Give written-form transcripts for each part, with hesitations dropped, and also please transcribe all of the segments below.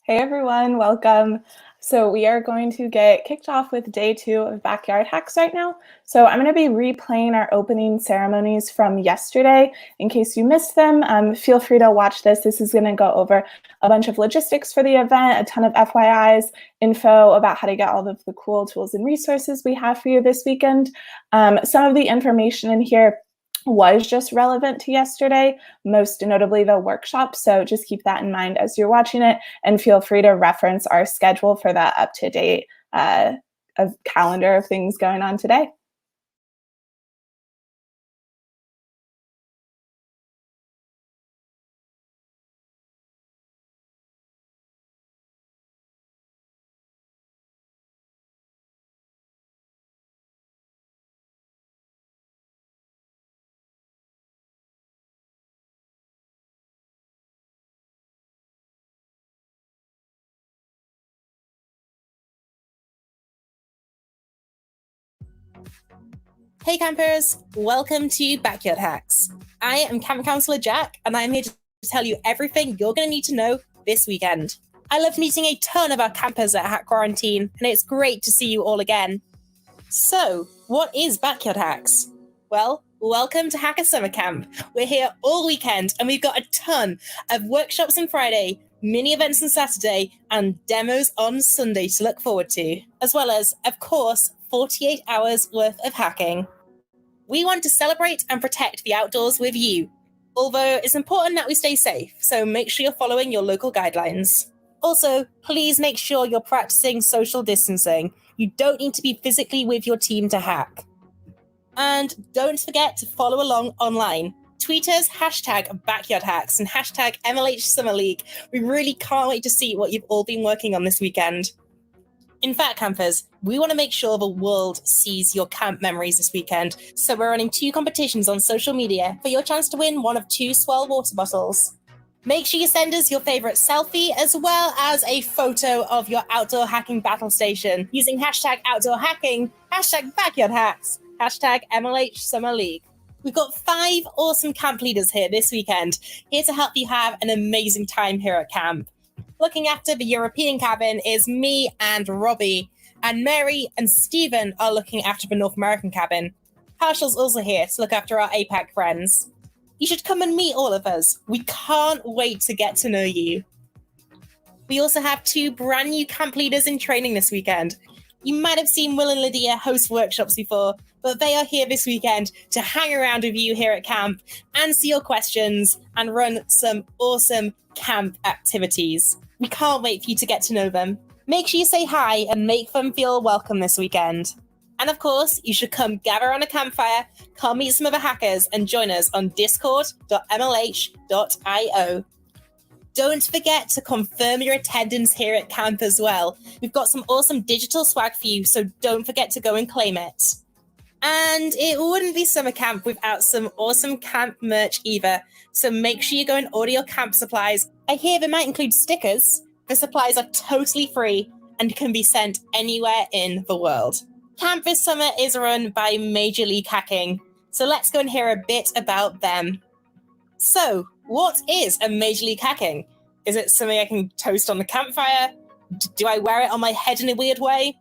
Hey everyone, welcome. So we are going to get kicked off with day 2 of Backyard Hacks right now. So I'm going to be replaying our opening ceremonies from yesterday. In case you missed them, feel free to watch this. This is going to go over a bunch of logistics for the event, a ton of FYIs, info about how to get all of the cool tools and resources we have for you this weekend. Some of the information in here was just relevant to yesterday, most notably the workshop. So just keep that in mind as you're watching it, and feel free to reference our schedule for that up-to-date calendar of things going on today. Hey campers, welcome to Backyard Hacks. I am Camp Counselor Jack, and I'm here to tell you everything you're going to need to know this weekend. I loved meeting a ton of our campers at Hack Quarantine, and it's great to see you all again. So, what is Backyard Hacks? Well, welcome to Hacker Summer Camp. We're here all weekend, and we've got a ton of workshops on Friday, mini events on Saturday, and demos on Sunday to look forward to, as well as, of course, 48 hours worth of hacking. We want to celebrate and protect the outdoors with you, although it's important that we stay safe, so make sure you're following your local guidelines. Also, please make sure you're practicing social distancing. You don't need to be physically with your team to hack. And don't forget to follow along online. Tweet us #BackyardHacks and #MLH Summer League. We really can't wait to see what you've all been working on this weekend. In fact, campers, we want to make sure the world sees your camp memories this weekend, so we're running 2 competitions on social media for your chance to win one of 2 Swell water bottles. Make sure you send us your favorite selfie as well as a photo of your outdoor hacking battle station using #OutdoorHacking, #BackyardHacks, #MLH Summer League. We've got 5 awesome camp leaders here this weekend, here to help you have an amazing time here at camp. Looking after the European cabin is me and Robbie, and Mary and Stephen are looking after the North American cabin. Harshal's also here to look after our APAC friends. You should come and meet all of us. We can't wait to get to know you. We also have 2 brand new camp leaders in training this weekend. You might have seen Will and Lydia host workshops before, but they are here this weekend to hang around with you here at camp, answer your questions, and run some awesome camp activities. We can't wait for you to get to know them. Make sure you say hi and make them feel welcome this weekend. And of course, you should come gather around a campfire, come meet some other hackers, and join us on discord.mlh.io. Don't forget to confirm your attendance here at camp as well. We've got some awesome digital swag for you, so don't forget to go and claim it. And it wouldn't be summer camp without some awesome camp merch either, so make sure you go and order your camp supplies. I hear they might include stickers. The supplies are totally free and can be sent anywhere in the world. Camp this summer is run by Major League Hacking, so let's go and hear a bit about them. So, what is a Major League Hacking? Is it something I can toast on the campfire? Do I wear it on my head in a weird way?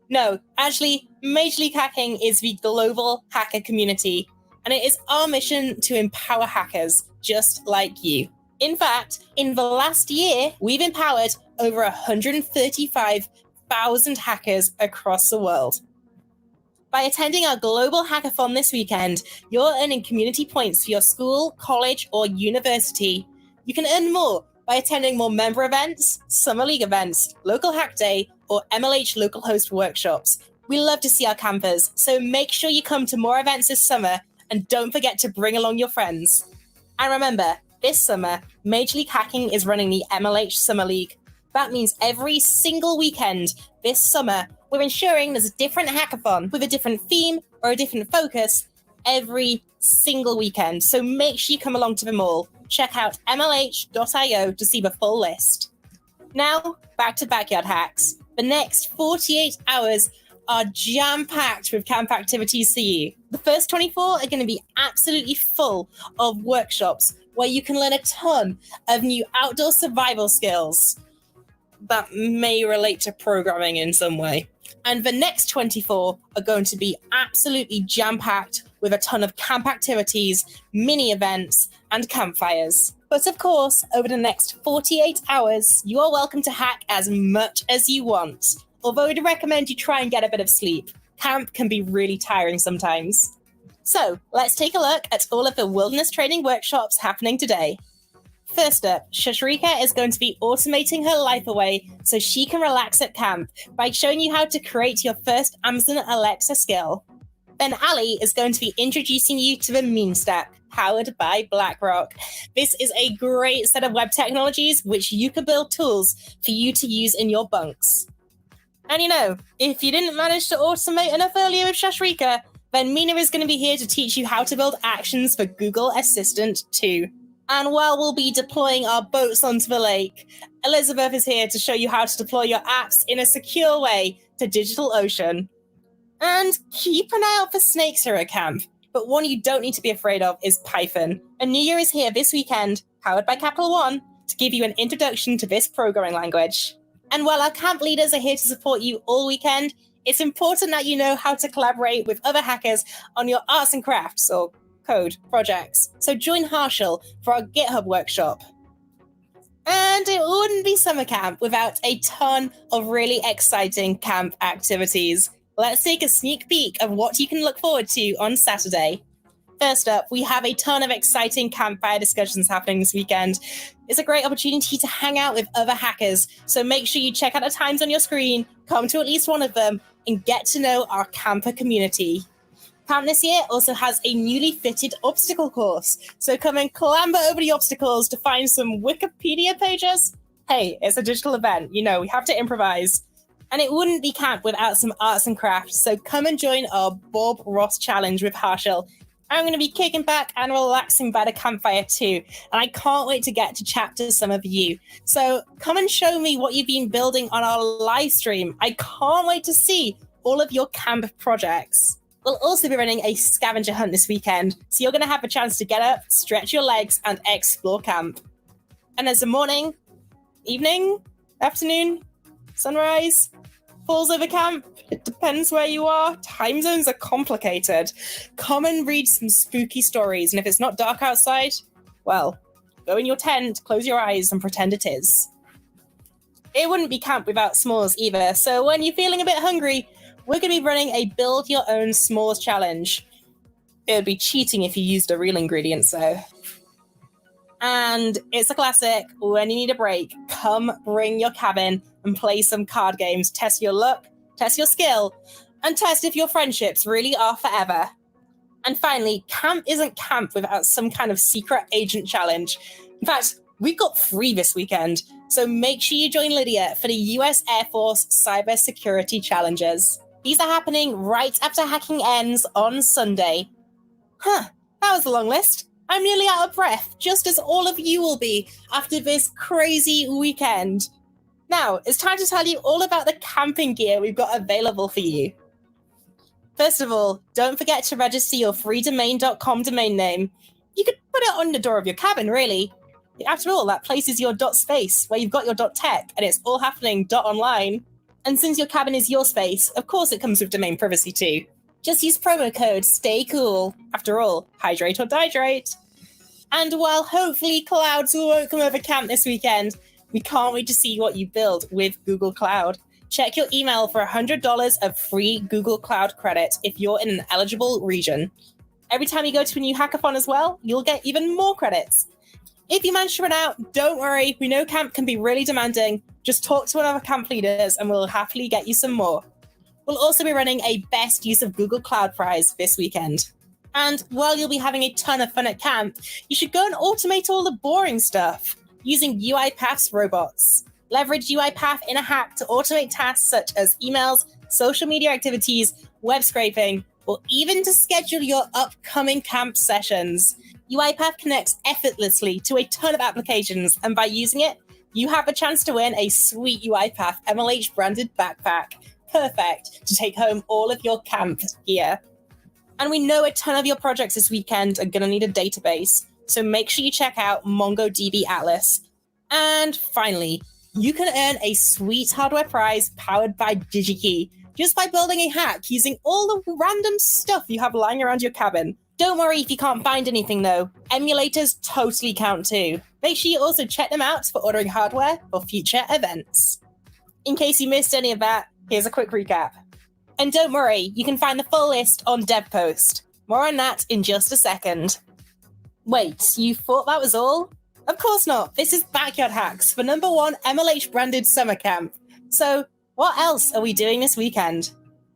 No, actually, Major League Hacking is the global hacker community, and it is our mission to empower hackers just like you. In fact, in the last year, we've empowered over 135,000 hackers across the world. By attending our global hackathon this weekend, you're earning community points for your school, college, or university. You can earn more by attending more member events, summer league events, local hack day, or MLH local host workshops. We love to see our campers, so make sure you come to more events this summer, and don't forget to bring along your friends. And remember, this summer, Major League Hacking is running the MLH Summer League. That means every single weekend this summer, we're ensuring there's a different hackathon with a different theme or a different focus every single weekend. So make sure you come along to them all. Check out mlh.io to see the full list. Now, back to Backyard Hacks. The next 48 hours are jam-packed with camp activities for you. The first 24 are going to be absolutely full of workshops where you can learn a ton of new outdoor survival skills. that may relate to programming in some way. And the next 24 are going to be absolutely jam-packed with a ton of camp activities, mini events, and campfires. But of course, over the next 48 hours, you are welcome to hack as much as you want. Although I'd recommend you try and get a bit of sleep. Camp can be really tiring sometimes. So let's take a look at all of the wilderness training workshops happening today. First up, Shashrika is going to be automating her life away so she can relax at camp by showing you how to create your first Amazon Alexa skill. Then Ali is going to be introducing you to the Meme Stack, powered by BlackRock. This is a great set of web technologies which you can build tools for you to use in your bunks. And you know, if you didn't manage to automate enough earlier with Shashrika, then Mina is going to be here to teach you how to build actions for Google Assistant too. And while we'll be deploying our boats onto the lake, Elizabeth is here to show you how to deploy your apps in a secure way to DigitalOcean. And keep an eye out for snakes here at camp, but one you don't need to be afraid of is Python. And New Year is here this weekend, powered by Capital One, to give you an introduction to this programming language. And while our camp leaders are here to support you all weekend, it's important that you know how to collaborate with other hackers on your arts and crafts or code projects. So join Harshal for our GitHub workshop. And it wouldn't be summer camp without a ton of really exciting camp activities. Let's take a sneak peek of what you can look forward to on Saturday. First up, we have a ton of exciting Campfire Discussions happening this weekend. It's a great opportunity to hang out with other hackers, so make sure you check out the times on your screen, come to at least one of them, and get to know our camper community. Camp this year also has a newly fitted obstacle course, so come and clamber over the obstacles to find some Wikipedia pages. Hey, it's a digital event, you know, we have to improvise. And it wouldn't be camp without some arts and crafts, so come and join our Bob Ross challenge with Harshal. I'm going to be kicking back and relaxing by the campfire too, and I can't wait to get to chat to some of you. So come and show me what you've been building on our live stream. I can't wait to see all of your camp projects. We'll also be running a scavenger hunt this weekend, so you're going to have a chance to get up, stretch your legs, and explore camp. And there's the morning, evening, afternoon, sunrise, falls over camp. It depends where you are. Time zones are complicated. Come and read some spooky stories, and if it's not dark outside, well, go in your tent, close your eyes, and pretend it is. It wouldn't be camp without s'mores either, so when you're feeling a bit hungry, we're going to be running a build your own s'mores challenge. It would be cheating if you used the real ingredients though. And it's a classic. When you need a break, come bring your cabin and play some card games. Test your luck, test your skill, and test if your friendships really are forever. And finally, camp isn't camp without some kind of secret agent challenge. In fact, we've got 3 this weekend, so make sure you join Lydia for the US Air Force Cybersecurity Challenges. These are happening right after hacking ends on Sunday. That was a long list. I'm nearly out of breath, just as all of you will be after this crazy weekend. Now, it's time to tell you all about the camping gear we've got available for you. First of all, don't forget to register your freedomain.com domain name. You could put it on the door of your cabin, really. After all, that place is your .space, where you've got your .tech, and it's all happening .online. And since your cabin is your space, of course it comes with domain privacy too. Just use promo code STAYCOOL. After all, hydrate or dihydrate. And while hopefully clouds won't come over camp this weekend, we can't wait to see what you build with Google Cloud. Check your email for $100 of free Google Cloud credit if you're in an eligible region. Every time you go to a new hackathon as well, you'll get even more credits. If you manage to run out, don't worry. We know camp can be really demanding. Just talk to one of our camp leaders and we'll happily get you some more. We'll also be running a best use of Google Cloud prize this weekend. And while you'll be having a ton of fun at camp, you should go and automate all the boring stuff using UiPath's robots. Leverage UiPath in a hack to automate tasks such as emails, social media activities, web scraping, or even to schedule your upcoming camp sessions. UiPath connects effortlessly to a ton of applications, and by using it, you have a chance to win a sweet UiPath Mlh branded backpack. Perfect to take home all of your camp gear. And we know a ton of your projects this weekend are going to need a database, so make sure you check out MongoDB Atlas. And finally, you can earn a sweet hardware prize powered by DigiKey just by building a hack using all the random stuff you have lying around your cabin. Don't worry if you can't find anything though. Emulators totally count too. Make sure you also check them out for ordering hardware for future events. In case you missed any of that, here's a quick recap. And don't worry, you can find the full list on DevPost. More on that in just a second. Wait, you thought that was all? Of course not. This is Backyard Hacks for #1 Mlh branded summer camp. So what else are we doing this weekend?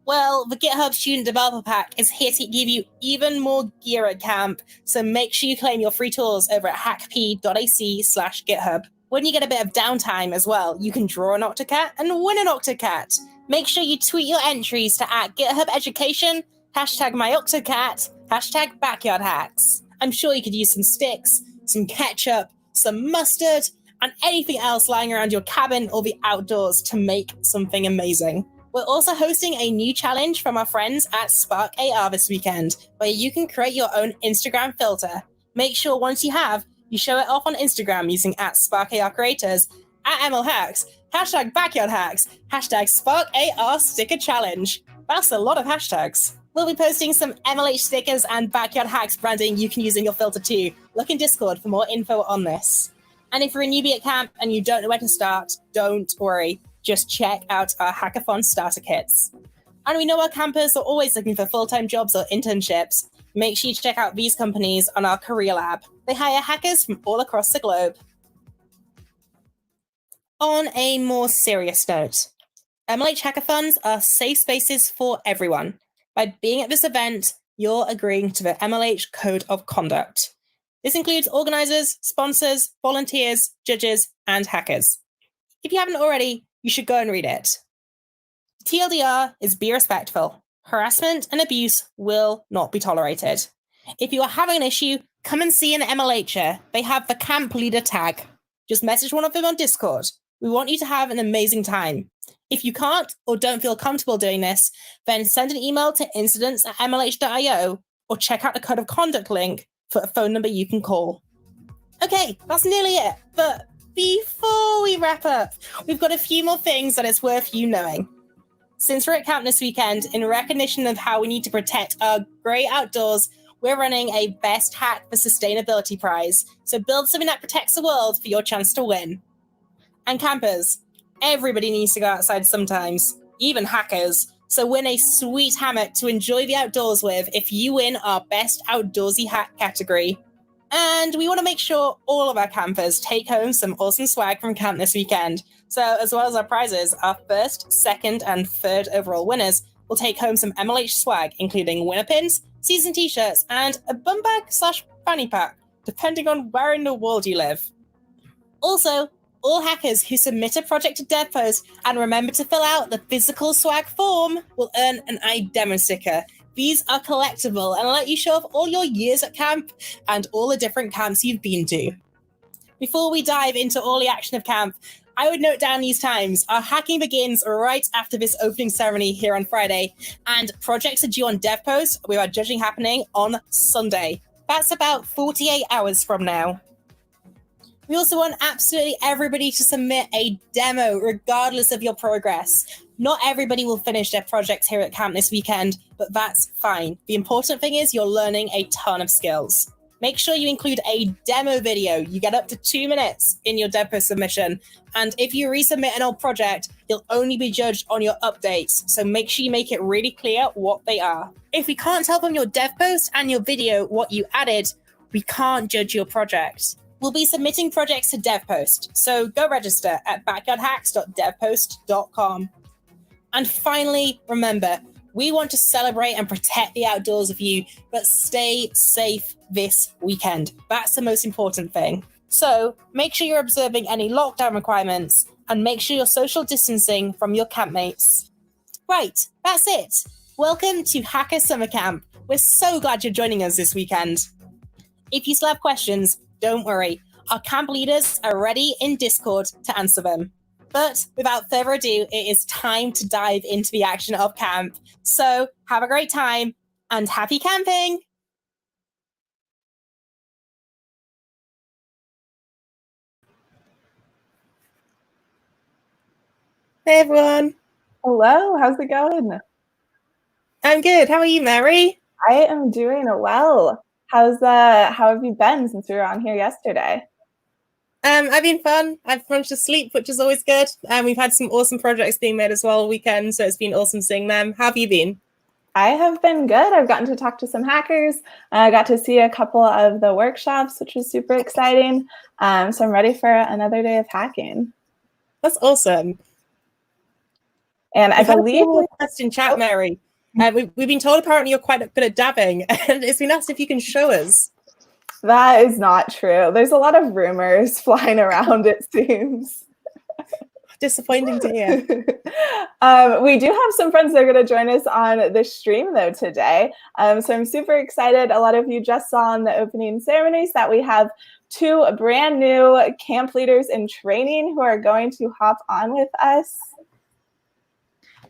Well, the GitHub Student Developer Pack is here to give you even more gear at camp, so make sure you claim your free tools over at hackp.ac/GitHub. When you get a bit of downtime as well, you can draw an Octocat and win an Octocat. Make sure you tweet your entries to @GitHubEducation, #MyOctocat, #BackyardHacks. I'm sure you could use some sticks, some ketchup, some mustard, and anything else lying around your cabin or the outdoors to make something amazing. We're also hosting a new challenge from our friends at Spark AR this weekend, where you can create your own Instagram filter. Make sure once you have, you show it off on Instagram using @SparkARCreators, @MLHacks, #BackyardHacks, #SparkAR Sticker Challenge. That's a lot of hashtags. We'll be posting some MLH stickers and Backyard Hacks branding you can use in your filter too. Look in Discord for more info on this. And if you're a newbie at camp and you don't know where to start, don't worry. Just check out our Hackathon starter kits. And we know our campers are always looking for full-time jobs or internships. Make sure you check out these companies on our Career Lab. They hire hackers from all across the globe. On a more serious note, MLH Hackathons are safe spaces for everyone. By being at this event, you're agreeing to the Mlh Code of Conduct. This includes organizers, sponsors, volunteers, judges, and hackers. If you haven't already, you should go and read it. TLDR is be respectful. Harassment and abuse will not be tolerated. If you are having an issue, come and see an MLHer. They have the camp leader tag. Just message one of them on Discord. We want you to have an amazing time. If you can't or don't feel comfortable doing this, then send an email to incidents@mlh.io or check out the Code of Conduct link for a phone number you can call. Okay, that's nearly it. But before we wrap up, we've got a few more things that it's worth you knowing. Since we're at camp this weekend, in recognition of how we need to protect our great outdoors, we're running a Best Hack for Sustainability prize. So build something that protects the world for your chance to win. And campers, everybody needs to go outside sometimes, even hackers. So win a sweet hammock to enjoy the outdoors with if you win our Best Outdoorsy Hack category. And we want to make sure all of our campers take home some awesome swag from camp this weekend. So as well as our prizes, our first, second, and third overall winners will take home some MLH swag, including winner pins, season t-shirts, and a bum bag/fanny pack, depending on where in the world you live. Also, all hackers who submit a project to DevPost and remember to fill out the physical swag form will earn an iDemo sticker. These are collectible and let you show off all your years at camp and all the different camps you've been to. Before we dive into all the action of camp, I would note down these times. Our hacking begins right after this opening ceremony here on Friday, and projects are due on DevPost with our judging happening on Sunday. That's about 48 hours from now. We also want absolutely everybody to submit a demo, regardless of your progress. Not everybody will finish their projects here at camp this weekend, but that's fine. The important thing is you're learning a ton of skills. Make sure you include a demo video. You get up to 2 minutes in your DevPost submission. And if you resubmit an old project, you'll only be judged on your updates. So make sure you make it really clear what they are. If we can't tell from your DevPost and your video what you added, we can't judge your project. We'll be submitting projects to DevPost, so go register at backyardhacks.devpost.com. And finally, remember, we want to celebrate and protect the outdoors with you, but stay safe this weekend. That's the most important thing. So make sure you're observing any lockdown requirements and make sure you're social distancing from your campmates. Right, that's it. Welcome to Hacker Summer Camp. We're so glad you're joining us this weekend. If you still have questions, don't worry. Our camp leaders are ready in Discord to answer them. But without further ado, it is time to dive into the action of camp. So have a great time and happy camping! Hey everyone. Hello, how's it going? I'm good. How are you, Mary? I am doing well. How have you been since we were on here yesterday? I've been fun. I've managed to sleep, which is always good. We've had some awesome projects being made as well all weekend, so it's been awesome seeing them. How have you been? I have been good. I've gotten to talk to some hackers. I got to see a couple of the workshops, which was super exciting. So I'm ready for another day of hacking. That's awesome. And I believe we asked in chat, Mary. We've been told apparently you're quite good at dabbing, and it's been asked if you can show us. That is not true. There's a lot of rumors flying around, it seems. Disappointing to hear. We do have some friends that are going to join us on the stream, though, today. So I'm super excited. A lot of you just saw in the opening ceremonies that we have 2 brand new camp leaders in training who are going to hop on with us.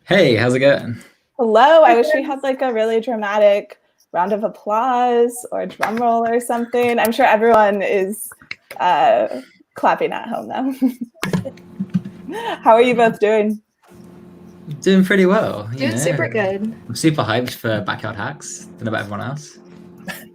Hey, how's it going? Hello. I wish we had like a really dramatic round of applause or a drum roll or something. I'm sure everyone is clapping at home, though. How are you both doing? Doing pretty well. Doing super good. I'm super hyped for Backyard Hacks. Don't know about everyone else.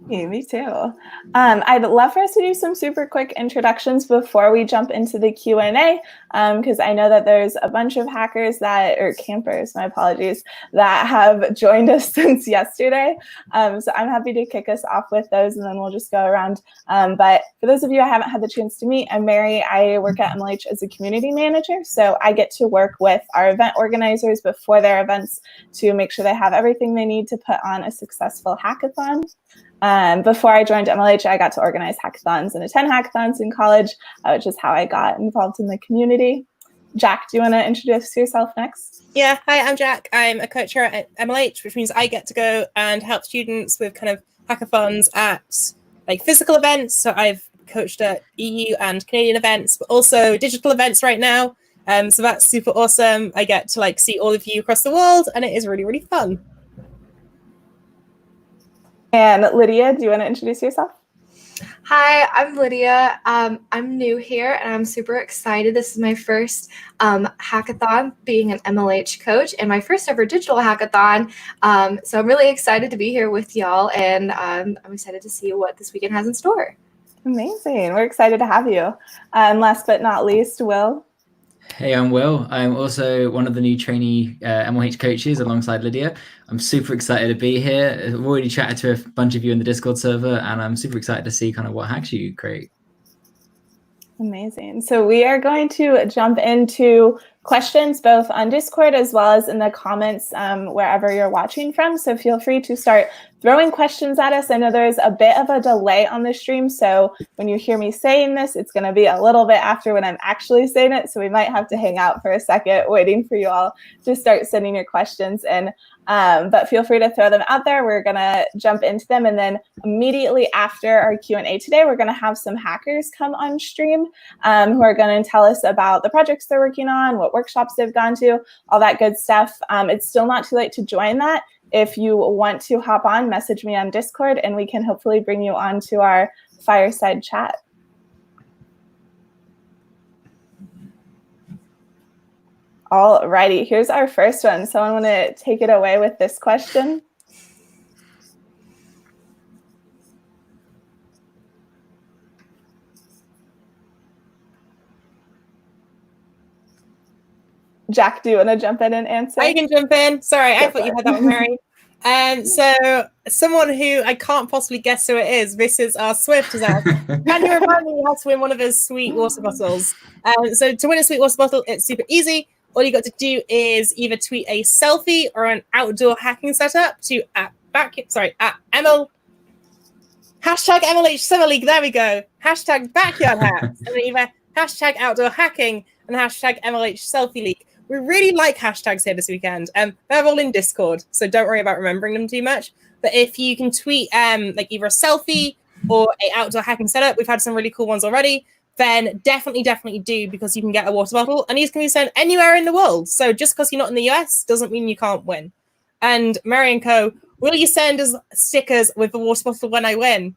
Yeah, me too. I'd love for us to do some super quick introductions before we jump into the Q&A, because I know that there's a bunch of hackers or campers, my apologies, that have joined us since yesterday. So I'm happy to kick us off with those, and then we'll just go around. But for those of you I haven't had the chance to meet, I'm Mary. I work at Mlh as a community manager, so I get to work with our event organizers before their events to make sure they have everything they need to put on a successful hackathon. Before I joined Mlh, I got to organize hackathons and attend hackathons in college, which is how I got involved in the community. Jack, do you want to introduce yourself next? Yeah, hi, I'm Jack. I'm a coach here at Mlh, which means I get to go and help students with kind of hackathons at like physical events. So I've coached at EU and Canadian events, but also digital events right now. So that's super awesome. I get to like see all of you across the world, and it is really, really fun. And Lydia, do you want to introduce yourself? Hi, I'm Lydia. I'm new here and I'm super excited. This is my first hackathon being an Mlh coach and my first ever digital hackathon. So I'm really excited to be here with y'all, and I'm excited to see what this weekend has in store. Amazing. We're excited to have you. And last but not least, Will. Hey, I'm Will. I'm also one of the new trainee Mlh coaches alongside Lydia. I'm super excited to be here. I've already chatted to a bunch of you in the Discord server, and I'm super excited to see kind of what hacks you create. Amazing. So we are going to jump into questions both on Discord as well as in the comments wherever you're watching from. So feel free to start throwing questions at us. I know there's a bit of a delay on the stream, so when you hear me saying this, it's going to be a little bit after when I'm actually saying it. So we might have to hang out for a second waiting for you all to start sending your questions in. But feel free to throw them out there. We're going to jump into them. And then immediately after our Q&A today, we're going to have some hackers come on stream who are going to tell us about the projects they're working on, what workshops they've gone to, all that good stuff. It's still not too late to join that. If you want to hop on, message me on Discord, and we can hopefully bring you on to our Fireside chat. All righty, here's our first one. Someone want to take it away with this question? Jack, do you want to jump in and answer? I can jump in. Sorry, I thought you had that one, Mary. So someone who I can't possibly guess who it is, this is our Swift, is asked, can you remind me how to win one of his sweet water bottles? So to win a sweet water bottle, it's super easy. All you got to do is either tweet a selfie or an outdoor hacking setup to #ML hashtag MLH Summer League. There we go. Hashtag Backyard Hacks. And then either hashtag outdoor hacking and hashtag MLH Selfie League. We really like hashtags here this weekend. They're all in Discord, so don't worry about remembering them too much. But if you can tweet like either a selfie or a outdoor hacking setup, we've had some really cool ones already, then definitely do, because you can get a water bottle and these can be sent anywhere in the world. So just because you're not in the US doesn't mean you can't win. And Mary and Co, will you send us stickers with the water bottle when I win?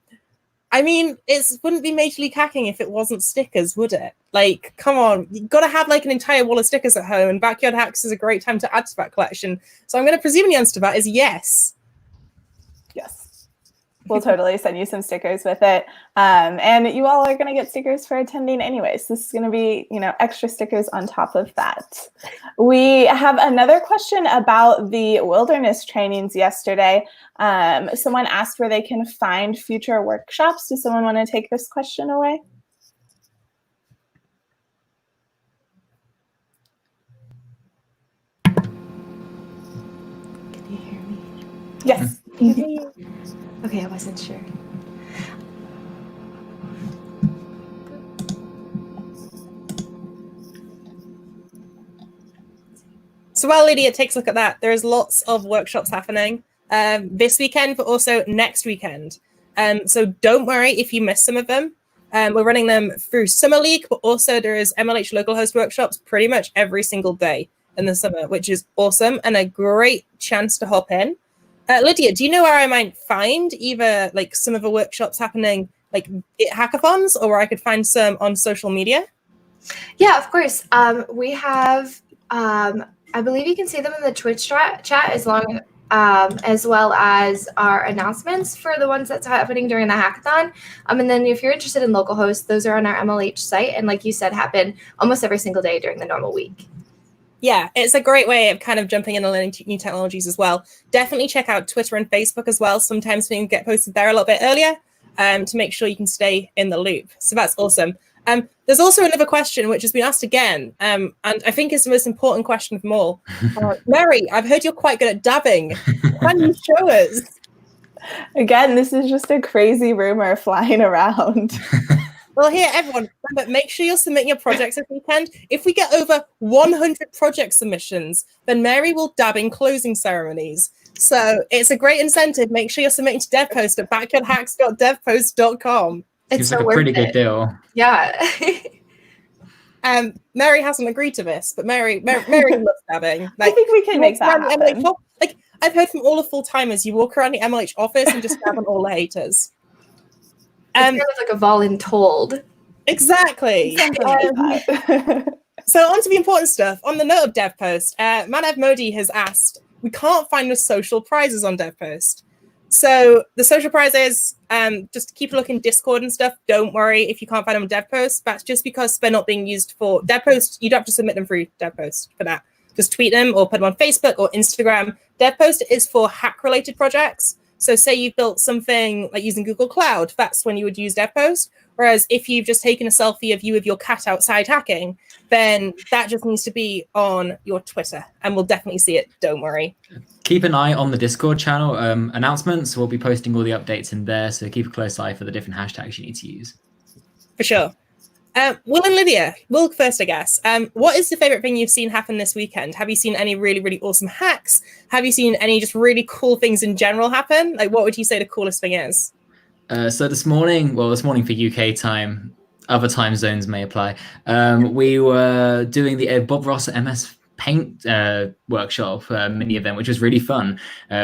I mean, it wouldn't be Major League Hacking if it wasn't stickers, would it? Like, come on, you've got to have like an entire wall of stickers at home, and Backyard Hacks is a great time to add to that collection. So I'm going to presume the answer to that is yes. Yes. We'll totally send you some stickers with it. And you all are going to get stickers for attending anyways. This is going to be, extra stickers on top of that. We have another question about the wilderness trainings yesterday. Someone asked where they can find future workshops. Does someone want to take this question away? Can you hear me? Yes. Okay, I wasn't sure. So while Lydia takes a look at that, there's lots of workshops happening this weekend, but also next weekend. So don't worry if you miss some of them. We're running them through Summer League, but also there is MLH local host workshops pretty much every single day in the summer, which is awesome and a great chance to hop in. Lydia, do you know where I might find either like some of the workshops happening like at hackathons, or where I could find some on social media? Yeah, of course. We have, I believe you can see them in the Twitch chat as well as our announcements for the ones that's happening during the hackathon. And then if you're interested in local hosts, those are on our MLH site. And like you said, happen almost every single day during the normal week. Yeah, it's a great way of kind of jumping in and learning new technologies as well. Definitely check out Twitter and Facebook as well. Sometimes things get posted there a little bit earlier to make sure you can stay in the loop. So that's awesome. There's also another question which has been asked again, and I think it's the most important question of them all. Mary, I've heard you're quite good at dabbing. Can you show us? Again, this is just a crazy rumor flying around. Well, here, everyone, remember, make sure you're submitting your projects this weekend. If we get over 100 project submissions, then Mary will dab in closing ceremonies. So it's a great incentive. Make sure you're submitting to DevPost at backyardhacks.devpost.com. Seems like a pretty good deal. Yeah. Mary hasn't agreed to this, but Mary loves dabbing. I think we can make that happen. Like, I've heard from all the full-timers, you walk around the MLH office and just dab on all the haters. It's kind of like a voluntold. Exactly. So on to the important stuff. On the note of DevPost, Manav Modi has asked, we can't find the social prizes on DevPost. So the social prizes, just keep a look in Discord and stuff. Don't worry if you can't find them on DevPost. That's just because they're not being used for DevPost. You don't have to submit them through DevPost for that. Just tweet them or put them on Facebook or Instagram. DevPost is for hack-related projects. So say you've built something like using Google Cloud, that's when you would use DevPost. Whereas if you've just taken a selfie of you with your cat outside hacking, then that just needs to be on your Twitter and we'll definitely see it. Don't worry. Keep an eye on the Discord channel announcements. We'll be posting all the updates in there. So keep a close eye for the different hashtags you need to use. For sure. Will and Lydia, Will first, I guess. What is the favorite thing you've seen happen this weekend? Have you seen any really, really awesome hacks? Have you seen any just really cool things in general happen? Like, what would you say the coolest thing is? So this morning for UK time, other time zones may apply. We were doing the Bob Ross MS Paint workshop mini event, which was really fun.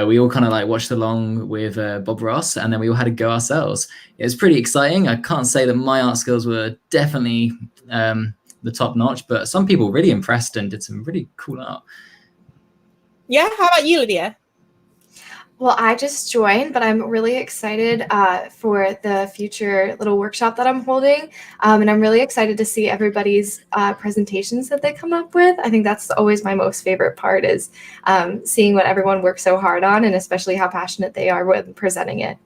We all kind of like watched along with Bob Ross, and then we all had a go ourselves. It was pretty exciting. I can't say that my art skills were definitely the top notch, but some people really impressed and did some really cool art. Yeah, how about you, Lydia? Well, I just joined, but I'm really excited for the future little workshop that I'm holding. And I'm really excited to see everybody's presentations that they come up with. I think that's always my most favorite part is seeing what everyone works so hard on and especially how passionate they are when presenting it.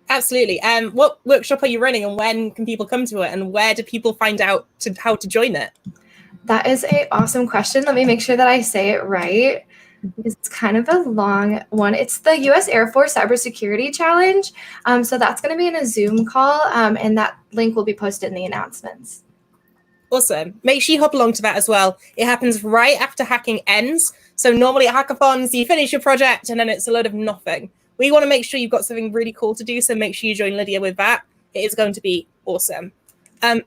Absolutely. What workshop are you running and when can people come to it and where do people find out how to join it? That is an awesome question. Let me make sure that I say it right. It's kind of a long one. It's the U.S. Air Force Cybersecurity Challenge. So that's going to be in a Zoom call, and that link will be posted in the announcements. Awesome. Make sure you hop along to that as well. It happens right after hacking ends. So normally at hackathons, you finish your project and then it's a load of nothing. We want to make sure you've got something really cool to do. So make sure you join Lydia with that. It is going to be awesome.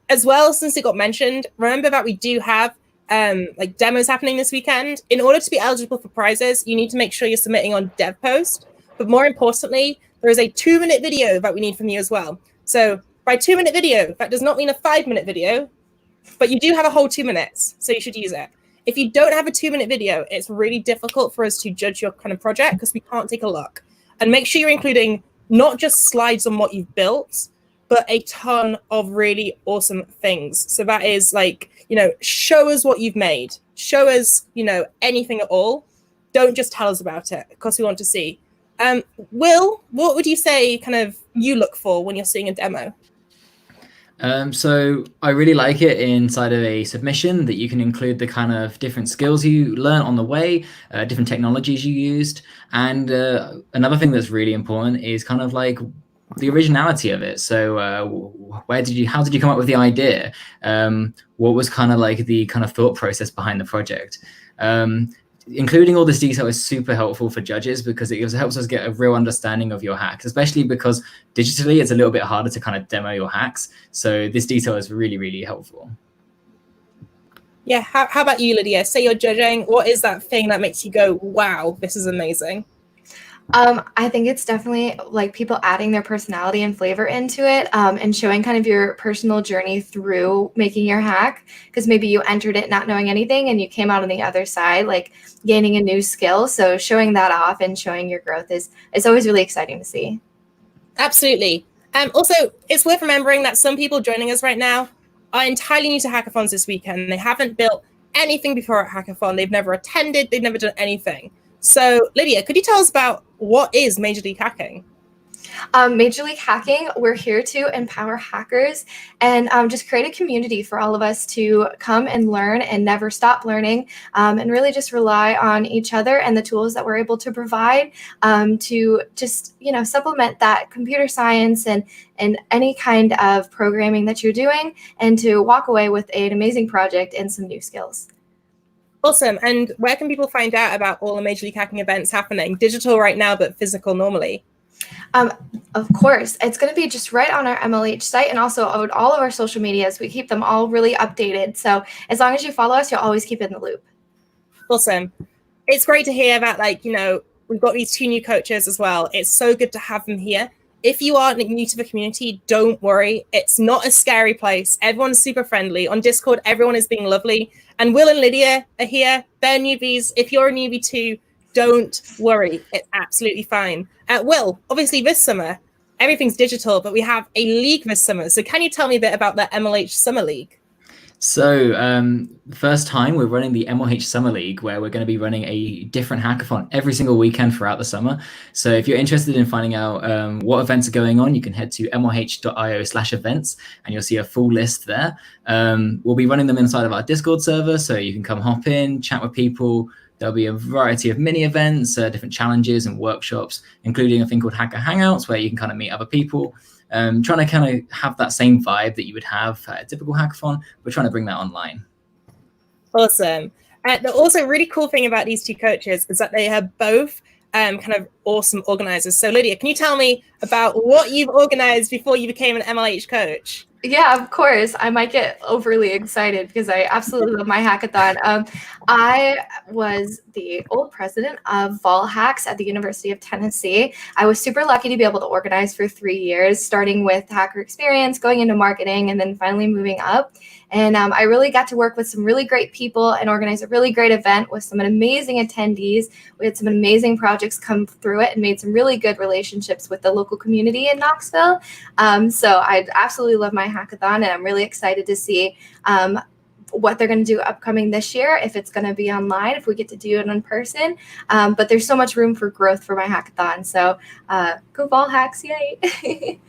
As well, since it got mentioned, remember that we do have like demos happening this weekend. In order to be eligible for prizes, you need to make sure you're submitting on DevPost. But more importantly, there is a 2-minute video that we need from you as well. So by 2-minute video, that does not mean a 5-minute video, but you do have a whole 2 minutes, so you should use it. If you don't have a 2-minute video, it's really difficult for us to judge your kind of project because we can't take a look. And make sure you're including not just slides on what you've built, but a ton of really awesome things. So that is like, show us what you've made. Show us, anything at all. Don't just tell us about it, because we want to see. Will, what would you say kind of you look for when you're seeing a demo? So I really like it inside of a submission that you can include the kind of different skills you learn on the way, different technologies you used. And another thing that's really important is kind of like the originality of it. So how did you come up with the idea? What was kind of like the kind of thought process behind the project? Including all this detail is super helpful for judges because it helps us get a real understanding of your hacks, especially because digitally it's a little bit harder to kind of demo your hacks. So this detail is really, really helpful. Yeah, how about you, Lydia? Say you're judging. What is that thing that makes you go, wow, this is amazing? I think it's definitely like people adding their personality and flavor into it, and showing kind of your personal journey through making your hack, because maybe you entered it not knowing anything and you came out on the other side like gaining a new skill. So showing that off and showing your growth is always really exciting to see. Absolutely. Also, it's worth remembering that some people joining us right now are entirely new to hackathons this weekend. They haven't built anything before at hackathon. They've never attended. They've never done anything. So, Lydia, could you tell us about what is Major League Hacking? Major League Hacking, we're here to empower hackers and just create a community for all of us to come and learn and never stop learning, and really just rely on each other and the tools that we're able to provide to just, supplement that computer science and any kind of programming that you're doing, and to walk away with an amazing project and some new skills. Awesome. And where can people find out about all the Major League Hacking events happening? Digital right now, but physical normally. Of course, it's going to be just right on our MLH site, and also on all of our social medias. We keep them all really updated. So as long as you follow us, you'll always keep in the loop. Awesome. It's great to hear about, we've got these 2 new coaches as well. It's so good to have them here. If you are new to the community, don't worry. It's not a scary place. Everyone's super friendly. On Discord, everyone is being lovely. And Will and Lydia are here. They're newbies. If you're a newbie too, don't worry. It's absolutely fine. Will, obviously this summer, everything's digital, but we have a league this summer. So can you tell me a bit about the Mlh Summer League? So the first time we're running the Mlh Summer League, where we're going to be running a different hackathon every single weekend throughout the summer. So if you're interested in finding out what events are going on, you can head to mlh.io/events and you'll see a full list there. We'll be running them inside of our Discord server, so you can come hop in, chat with people. There'll be a variety of mini events, different challenges and workshops, including a thing called Hacker Hangouts, where you can kind of meet other people. Trying to kind of have that same vibe that you would have at a typical hackathon. We're trying to bring that online. Awesome. The also really cool thing about these 2 coaches is that they have both kind of awesome organizers. So Lydia, can you tell me about what you've organized before you became an MLH coach? Yeah, of course. I might get overly excited because I absolutely love my hackathon. I was the old president of Vol Hacks at the University of Tennessee. I was super lucky to be able to organize for 3 years, starting with hacker experience, going into marketing, and then finally moving up. And I really got to work with some really great people and organize a really great event with some amazing attendees. We had some amazing projects come through it and made some really good relationships with the local community in Knoxville. So I absolutely love my hackathon, and I'm really excited to see what they're going to do upcoming this year, if it's going to be online, if we get to do it in person. But there's so much room for growth for my hackathon. So go Vol Hacks, yay.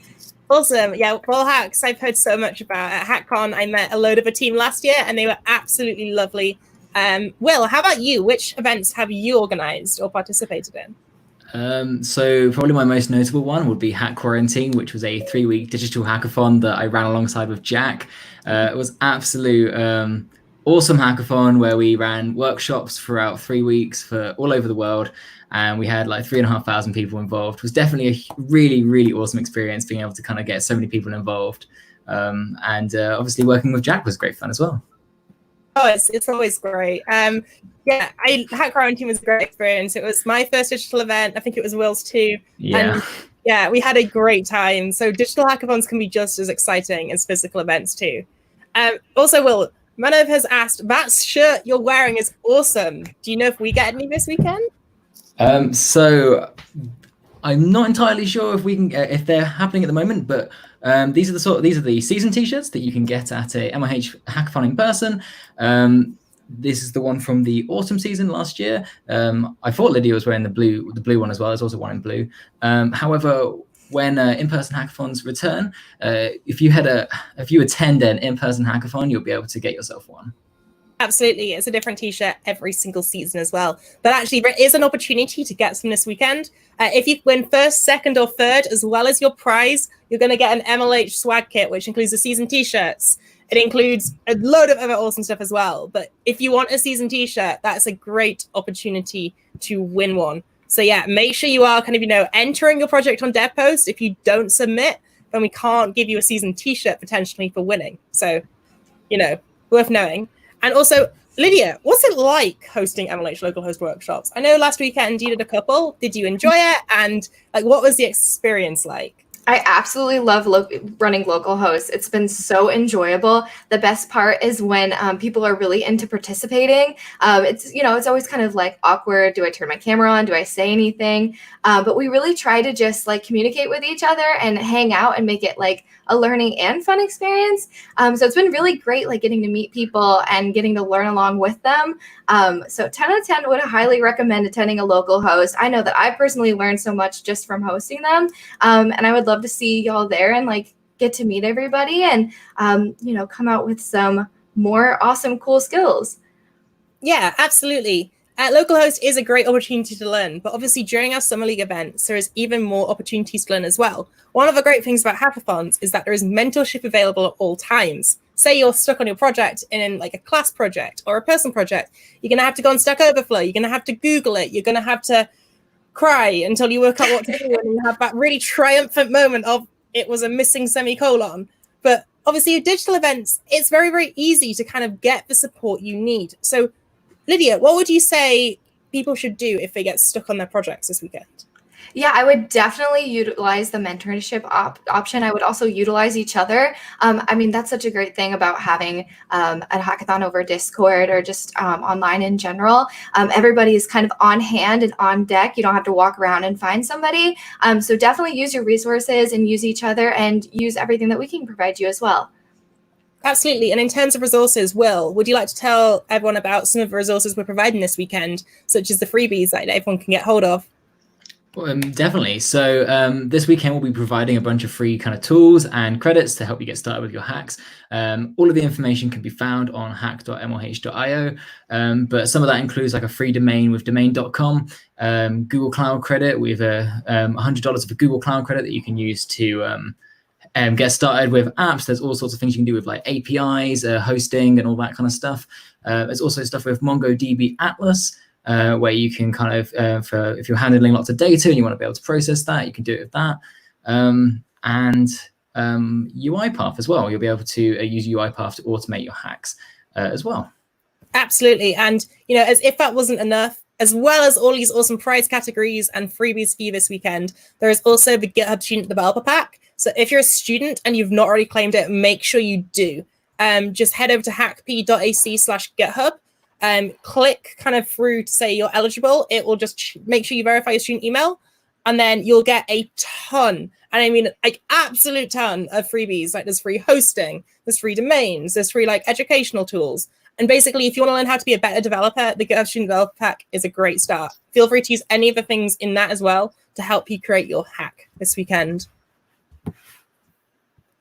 Awesome. Yeah, Vol Hacks, I've heard so much about. At HackCon, I met a load of a team last year, and they were absolutely lovely. Will, how about you? Which events have you organized or participated in? So probably my most notable one would be Hack Quarantine, which was a 3-week digital hackathon that I ran alongside with Jack. It was absolute awesome hackathon where we ran workshops throughout 3 weeks for all over the world. And we had like 3,500 people involved. It was definitely a really, really awesome experience being able to kind of get so many people involved. And obviously working with Jack was great fun as well. Oh, it's always great. Yeah, Hack Quarantine was a great experience. It was my first digital event. I think it was Will's too. Yeah. And Yeah, we had a great time. So digital hackathons can be just as exciting as physical events too. Also, Will, Manav has asked, that shirt you're wearing is awesome. Do you know if we get any this weekend? So I'm not entirely sure if we can if they're happening at the moment, but these are the season t-shirts that you can get at a Mlh Hackathon in person. This is the one from the autumn season last year. I thought Lydia was wearing the blue one as well. There's also one in blue. However, when in-person hackathons return, if you attend an in-person hackathon, you'll be able to get yourself one. Absolutely. It's a different t-shirt every single season as well. But actually, there is an opportunity to get some this weekend. If you win first, second, or third, as well as your prize, you're going to get an MLH swag kit, which includes the season t-shirts. It includes a load of other awesome stuff as well. But if you want a season t-shirt, that's a great opportunity to win one. So yeah, make sure you are entering your project on DevPost. If you don't submit, then we can't give you a season t-shirt potentially for winning. So, worth knowing. And also, Lydia, what's it like hosting MLH local host workshops? I know last weekend you did a couple. Did you enjoy it? And what was the experience like? I absolutely love running local hosts. It's been so enjoyable. The best part is when people are really into participating. It's always kind of awkward. Do I turn my camera on? Do I say anything? But we really try to just communicate with each other and hang out and make it a learning and fun experience. So it's been really great, getting to meet people and getting to learn along with them. So 10 out of 10 would highly recommend attending a local host. I know that I personally learned so much just from hosting them. And I would love to see y'all there and get to meet everybody and, come out with some more awesome, cool skills. Yeah, absolutely. Localhost is a great opportunity to learn, but obviously during our Summer League events, there is even more opportunities to learn as well. One of the great things about hackathons is that there is mentorship available at all times. Say you're stuck on your project in a class project or a personal project, you're going to have to go on Stack Overflow, you're going to have to Google it, you're going to have to cry until you work out what to do, and you have that really triumphant moment of it was a missing semicolon. But obviously with digital events, it's very, very easy to kind of get the support you need. So Lydia, what would you say people should do if they get stuck on their projects this weekend? Yeah, I would definitely utilize the mentorship option. I would also utilize each other. That's such a great thing about having a hackathon over Discord or just online in general. Everybody is kind of on hand and on deck. You don't have to walk around and find somebody. So definitely use your resources and use each other and use everything that we can provide you as well. Absolutely. And in terms of resources, Will, would you like to tell everyone about some of the resources we're providing this weekend, such as the freebies that everyone can get hold of? Definitely. So this weekend we'll be providing a bunch of free kind of tools and credits to help you get started with your hacks. All of the information can be found on hack.mlh.io, but some of that includes a free domain with domain.com, Google Cloud credit with $100 of a Google Cloud credit that you can use to get started with apps. There's all sorts of things you can do with APIs, hosting, and all that kind of stuff. There's also stuff with MongoDB Atlas, where you can kind of, if you're handling lots of data and you want to be able to process that, you can do it with that. And UiPath as well. You'll be able to use UiPath to automate your hacks as well. Absolutely. And, as if that wasn't enough, as well as all these awesome prize categories and freebies for you this weekend, there is also the GitHub Student Developer Pack. So if you're a student and you've not already claimed it, make sure you do. Just head over to hackp.ac/GitHub. Click kind of through to say you're eligible. It will just make sure you verify your student email, and then you'll get a ton, and absolute ton of freebies. There's free hosting, there's free domains, there's free educational tools. And basically, if you want to learn how to be a better developer, the GitHub Student Developer Pack is a great start. Feel free to use any of the things in that as well to help you create your hack this weekend.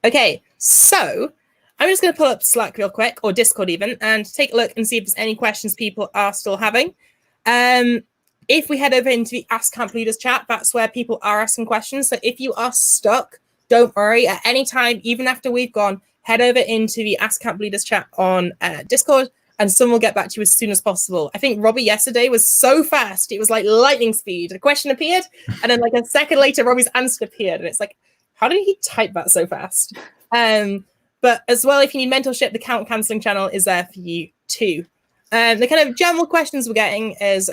Okay, so I'm just going to pull up Slack real quick, or Discord even, and take a look and see if there's any questions people are still having. If we head over into the Ask Camp Leaders chat, that's where people are asking questions. So if you are stuck, don't worry. At any time, even after we've gone, head over into the Ask Camp Leaders chat on Discord, and someone will get back to you as soon as possible. I think Robbie yesterday was so fast. It was like lightning speed. A question appeared, and then a second later, Robbie's answer appeared. And it's how did he type that so fast? But as well, if you need mentorship, the Count Cancelling channel is there for you too. The kind of general questions we're getting is,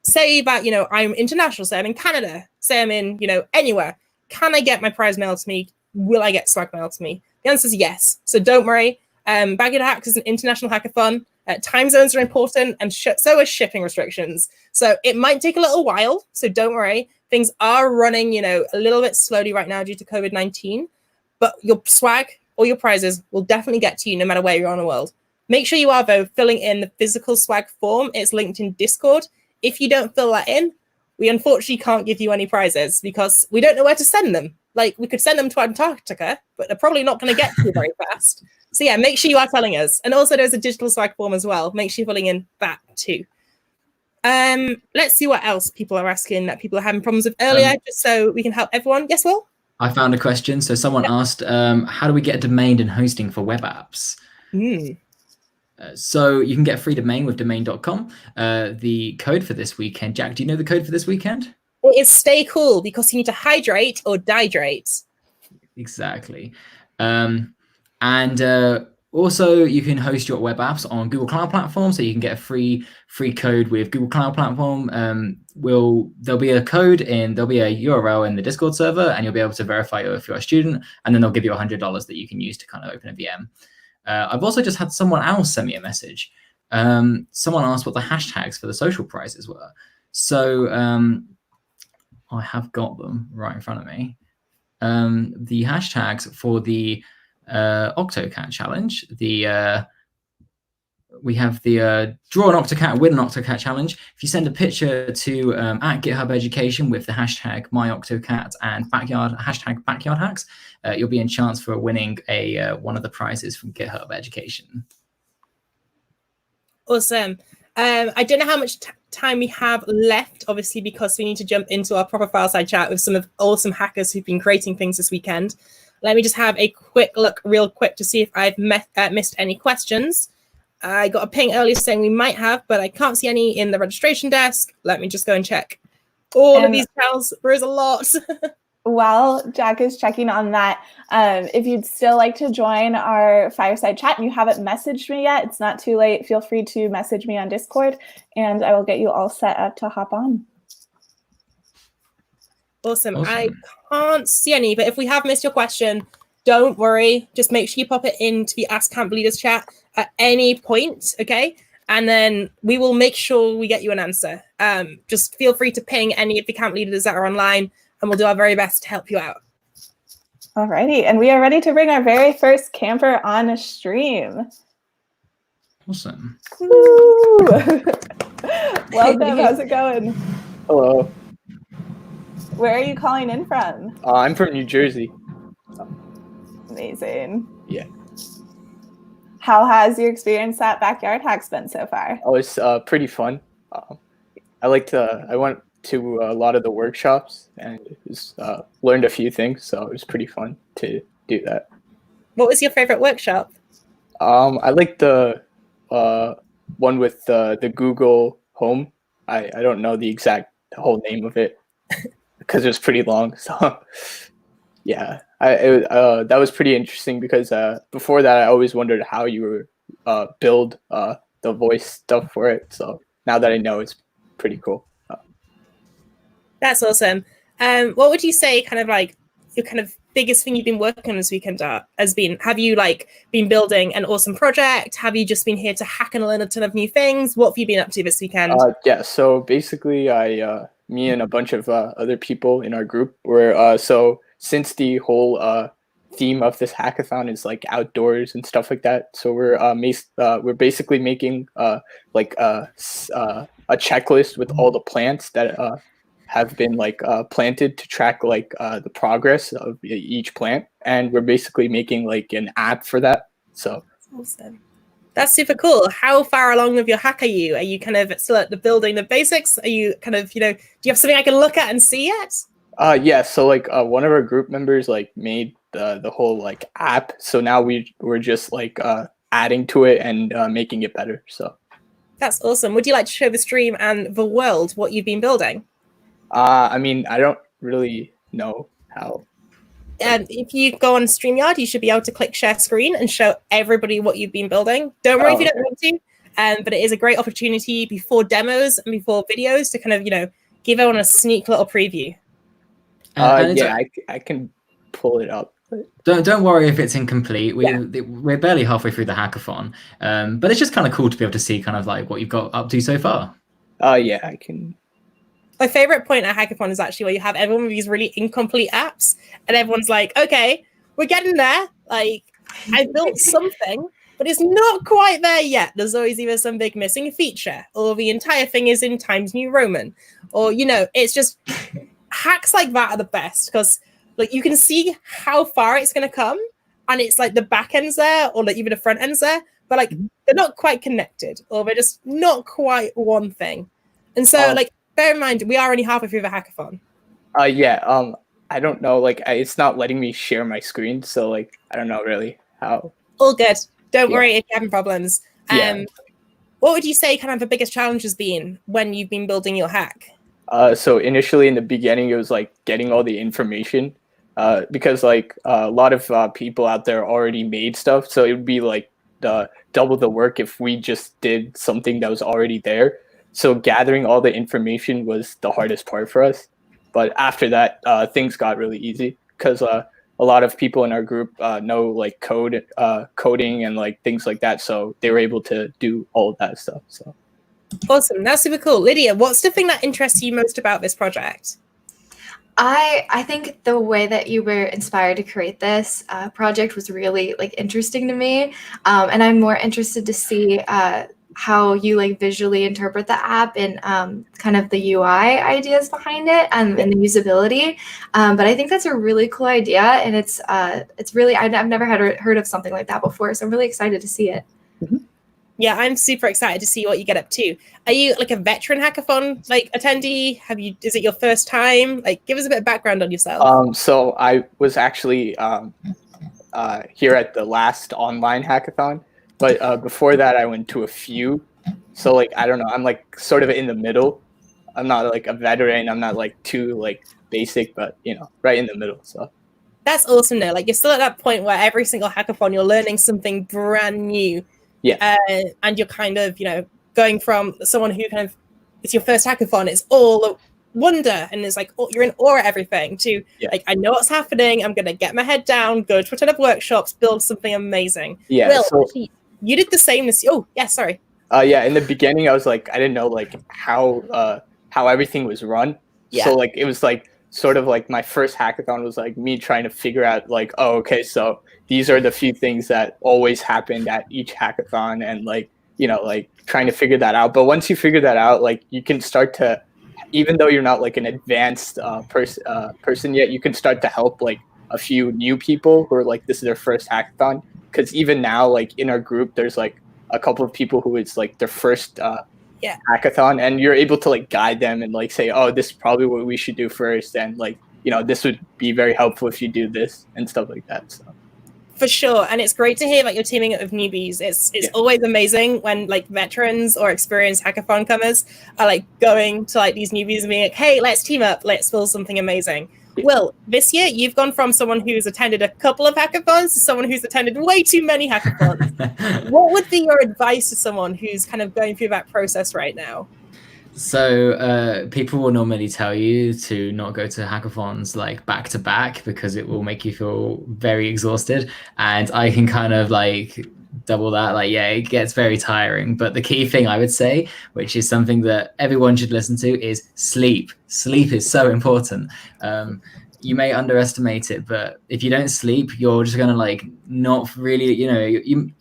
say that, I'm international, say I'm in Canada, say I'm in, anywhere. Can I get my prize mailed to me? Will I get swag mailed to me? The answer is yes. So don't worry. BackyardHacks is an international hackathon. Time zones are important, and so are shipping restrictions. So it might take a little while, so don't worry. Things are running, a little bit slowly right now due to COVID-19, but your swag or your prizes will definitely get to you no matter where you're on the world. Make sure you are, though, filling in the physical swag form. It's linked in Discord. If you don't fill that in, we unfortunately can't give you any prizes because we don't know where to send them. Like, we could send them to Antarctica, but they're probably not going to get to you very fast. So yeah, make sure you are telling us. And also there's a digital swag form as well. Make sure you're filling in that too. Let's see what else people are asking that people are having problems with earlier, just so we can help everyone. Yes, Will? I found a question. So someone asked, how do we get a domain and hosting for web apps? So you can get a free domain with domain.com. The code for this weekend, Jack, do you know the code for this weekend? It is stay cool because you need to hydrate or dihydrate. Exactly. Also, you can host your web apps on Google Cloud Platform, so you can get a free code with Google Cloud Platform. There'll be a code there'll be a URL in the Discord server, and you'll be able to verify if you're a student, and then they'll give you $100 that you can use to kind of open a VM. I've also just had someone else send me a message. Someone asked what the hashtags for the social prizes were. So I have got them right in front of me. The hashtags for the Octocat challenge, we have the draw an Octocat, win an Octocat challenge. If you send a picture to at GitHub Education with the hashtag myOctocat and hashtag BackyardHacks, you'll be in chance for winning one of the prizes from GitHub Education. Awesome. I don't know how much time we have left, obviously, because we need to jump into our proper Fireside chat with some of awesome hackers who've been creating things this weekend. Let me just have a quick look real quick to see if I've missed any questions. I got a ping earlier saying we might have, but I can't see any in the registration desk. Let me just go and check. All of these channels, there is a lot. While Jack is checking on that, if you'd still like to join our Fireside chat and you haven't messaged me yet, it's not too late. Feel free to message me on Discord and I will get you all set up to hop on. Awesome. I can't see any, but if we have missed your question, don't worry. Just make sure you pop it into the Ask Camp Leaders chat at any point, okay? And then we will make sure we get you an answer. Just feel free to ping any of the camp leaders that are online, and we'll do our very best to help you out. Alrighty, and we are ready to bring our very first camper on a stream. Awesome. Woo! Welcome, how's it going? Hello. Where are you calling in from? I'm from New Jersey. Amazing. Yeah. How has your experience at Backyard Hacks been so far? Oh, it's pretty fun. I went to a lot of the workshops and learned a few things, so it was pretty fun to do that. What was your favorite workshop? I liked the one with the Google Home. I don't know the whole name of it because it was pretty long. So yeah, that was pretty interesting because before that I always wondered how you were build the voice stuff for it. So now that I know, it's pretty cool. That's awesome. What would you say kind of like your kind of biggest thing you've been working on this weekend has been? Have you been building an awesome project? Have you just been here to hack and learn a ton of new things? What have you been up to this weekend? Yeah, so basically me and a bunch of other people in our group were, so since the whole theme of this hackathon is like outdoors and stuff like that, so we're basically making a checklist with all the plants that have been planted to track the progress of each plant, and we're basically making an app for that. So awesome. That's super cool. How far along with your hack are you? Are you kind of still at the building the basics? Are you kind of, do you have something I can look at and see yet? Yeah, so one of our group members made the whole app, so now we're just adding to it and making it better. So that's awesome. Would you like to show the stream and the world what you've been building? I mean, I don't really know how. If you go on StreamYard, you should be able to click share screen and show everybody what you've been building. Don't worry if you don't want to. but it is a great opportunity before demos and before videos to kind of, give everyone a sneak little preview. I can pull it up. Don't worry if it's incomplete. We're barely halfway through the hackathon, but it's just kind of cool to be able to see kind of like what you've got up to so far. Yeah, I can. My favorite point at Hackathon is actually where you have everyone with these really incomplete apps, and everyone's like, okay, we're getting there. Like, I built something, but it's not quite there yet. There's always either some big missing feature, or the entire thing is in Times New Roman, or, it's just hacks like that are the best, because like you can see how far it's going to come, and it's like the back end's there, or like even the front end's there, but like they're not quite connected, or they're just not quite one thing. And so like, bear in mind, we are only halfway through the hackathon. I don't know, like it's not letting me share my screen, so like I don't know really how. All good. Don't worry if you're having problems. What would you say kind of the biggest challenge has been when you've been building your hack? So initially in the beginning, it was like getting all the information, because like a lot of people out there already made stuff, so it would be like double the work if we just did something that was already there. So gathering all the information was the hardest part for us. But after that, things got really easy, because a lot of people in our group know like coding and like things like that. So they were able to do all of that stuff. So awesome. That's super cool. Lydia, what's the thing that interests you most about this project? I think the way that you were inspired to create this project was really like interesting to me. And I'm more interested to see how you like visually interpret the app and kind of the UI ideas behind it and the usability. But I think that's a really cool idea, and it's really I've never heard of something like that before, so I'm really excited to see it. Yeah, I'm super excited to see what you get up to. Are you like a veteran hackathon like attendee? Is it your first time? Like, give us a bit of background on yourself. So I was actually here at the last online hackathon. But before that, I went to a few. So like, I don't know, I'm like sort of in the middle. I'm not like a veteran. I'm not like too like basic, but right in the middle. So that's awesome though. Like you're still at that point where every single hackathon, you're learning something brand new. Yeah. And you're kind of, going from someone who kind of, it's your first hackathon, it's all wonder, and it's like, you're in awe at everything, to like, I know what's happening. I'm going to get my head down, go to a ton of workshops, build something amazing. Yeah. Will, you did the same this. Oh, yeah. Sorry. In the beginning, I was like, I didn't know like how everything was run. Yeah. So like, it was like sort of like my first hackathon was like me trying to figure out like, oh, okay, so these are the few things that always happened at each hackathon, and like, like trying to figure that out. But once you figure that out, like you can start to, even though you're not like an advanced person yet, you can start to help like a few new people who are like, this is their first hackathon. Because even now, like in our group, there's like a couple of people who it's like their first hackathon, and you're able to like guide them and like say, oh, this is probably what we should do first, and like this would be very helpful if you do this and stuff like that. So for sure. And it's great to hear like you're teaming up with newbies. It's always amazing when like veterans or experienced hackathon comers are like going to like these newbies and being like, hey, let's team up, let's build something amazing. Will, this year you've gone from someone who's attended a couple of hackathons to someone who's attended way too many hackathons. What would be your advice to someone who's kind of going through that process right now? So people will normally tell you to not go to hackathons like back to back, because it will make you feel very exhausted. And I can kind of like double that. Like, yeah, it gets very tiring. But the key thing I would say, which is something that everyone should listen to, is sleep. Sleep is so important. You may underestimate it, but if you don't sleep, you're just going to like not really,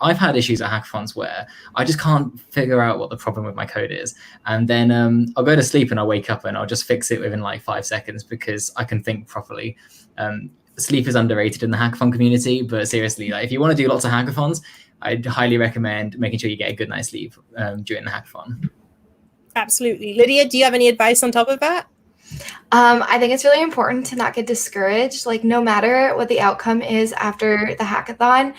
I've had issues at hackathons where I just can't figure out what the problem with my code is. And then I'll go to sleep and I'll wake up and I'll just fix it within like 5 seconds, because I can think properly. Sleep is underrated in the hackathon community, but seriously, like if you want to do lots of hackathons, I'd highly recommend making sure you get a good night's sleep during the hackathon. Absolutely. Lydia, do you have any advice on top of that? I think it's really important to not get discouraged. Like no matter what the outcome is after the hackathon,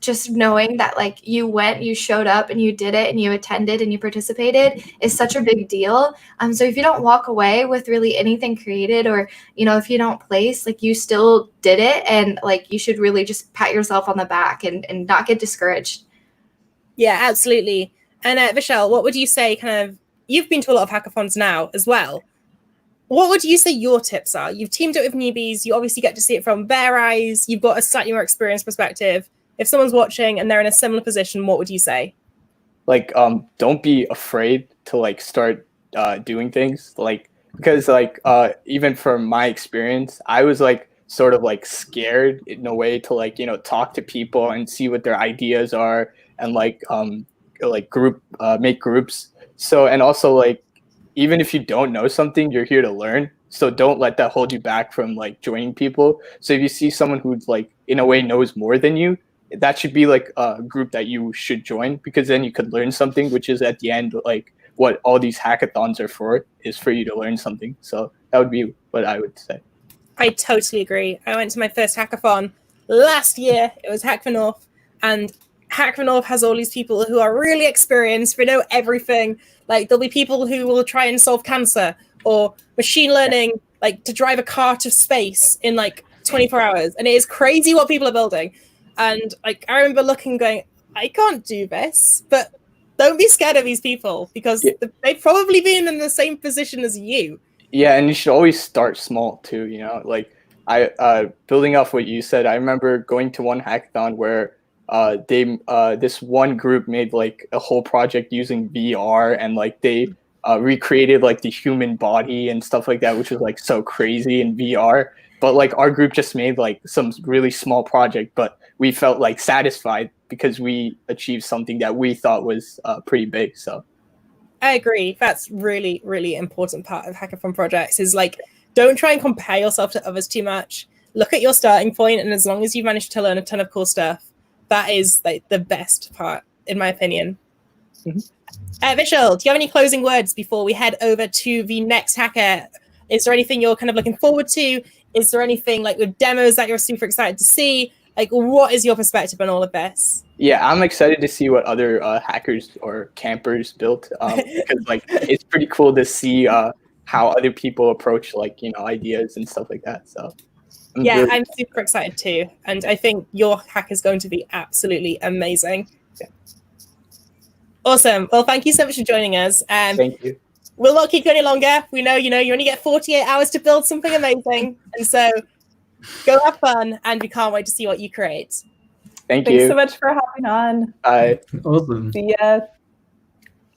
just knowing that like you went, you showed up and you did it and you attended and you participated is such a big deal. So if you don't walk away with really anything created, or, if you don't place, like you still did it, and like you should really just pat yourself on the back and not get discouraged. Yeah, absolutely. And Vishal, what would you say you've been to a lot of hackathons now as well. What would you say your tips are? You've teamed up with newbies. You obviously get to see it from their eyes. You've got a slightly more experienced perspective. If someone's watching and they're in a similar position, what would you say? Like, don't be afraid to like start doing things, like, because like even from my experience, I was like sort of like scared in a way to like, you know, talk to people and see what their ideas are and like make groups. So, and also like, even if you don't know something, you're here to learn. So don't let that hold you back from like joining people. So if you see someone who's like in a way knows more than you, that should be like a group that you should join, because then you could learn something, which is at the end like what all these hackathons are for, is for you to learn something. So that would be what I would say. I totally agree. I went to my first hackathon last year. It was Hack for North, and Hack for North has all these people who are really experienced. They know everything. Like there'll be people who will try and solve cancer or machine learning, like to drive a car to space in like 24 hours. And it is crazy what people are building. And like I remember looking, going, I can't do this. But don't be scared of these people, because they've probably been in the same position as you. Yeah, and you should always start small too. You know, like building off what you said, I remember going to one hackathon where this one group made like a whole project using VR, and like they recreated like the human body and stuff like that, which was like so crazy in VR. But like our group just made like some really small project, but we felt like satisfied because we achieved something that we thought was pretty big. So I agree. That's really, really important part of hackathon projects, is like, don't try and compare yourself to others too much. Look at your starting point, and as long as you've managed to learn a ton of cool stuff, that is like the best part, in my opinion. Mm-hmm. Vishal, do you have any closing words before we head over to the next hacker? Is there anything you're kind of looking forward to? Is there anything like with demos that you're super excited to see? Like, what is your perspective on all of this? Yeah, I'm excited to see what other hackers or campers built, because like it's pretty cool to see how other people approach like, you know, ideas and stuff like that. So I'm super excited too, and I think your hack is going to be absolutely amazing. Yeah. Awesome. Well, thank you so much for joining us. Thank you. We'll not keep you any longer. We know, you only get 48 hours to build something amazing, and so go have fun, and we can't wait to see what you create. Thanks so much for hopping on. Bye. Awesome. See ya.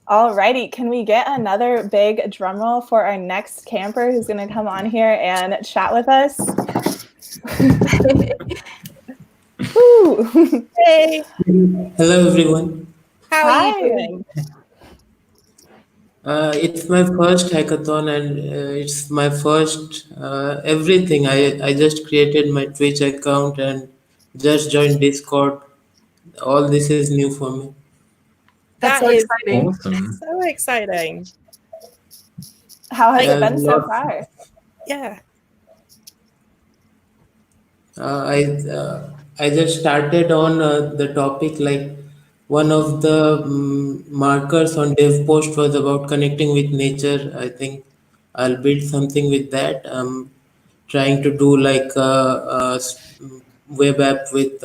Alrighty, can we get another big drum roll for our next camper who's going to come on here and chat with us? Woo. Hey. Hello, everyone. How are you doing? It's my first hackathon, and it's my first everything. I just created my Twitch account and just joined Discord. All this is new for me. That's That so is exciting. Awesome. so exciting. How has it I been so love- far? Yeah. I just started on the topic, like one of the markers on dev post was about connecting with nature. I think I'll build something with that. I'm trying to do like a web app with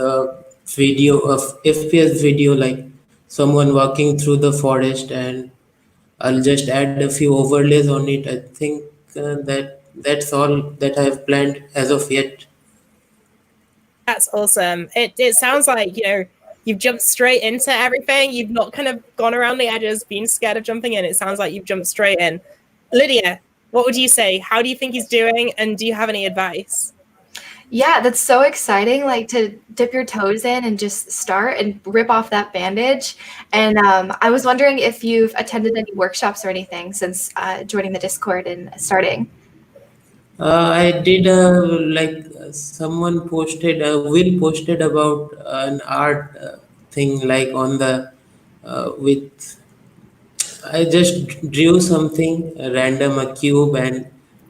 video of FPS video, like someone walking through the forest, and I'll just add a few overlays on it. I think that's all that I have planned as of yet. That's awesome. It sounds like, you've jumped straight into everything. You've not kind of gone around the edges, being scared of jumping in. It sounds like you've jumped straight in. Lydia, what would you say? How do you think he's doing? And do you have any advice? Yeah, that's so exciting, like to dip your toes in and just start and rip off that bandage. And I was wondering if you've attended any workshops or anything since joining the Discord and starting. I did someone posted, Will posted about an art thing, like on the I just drew something random, a cube, and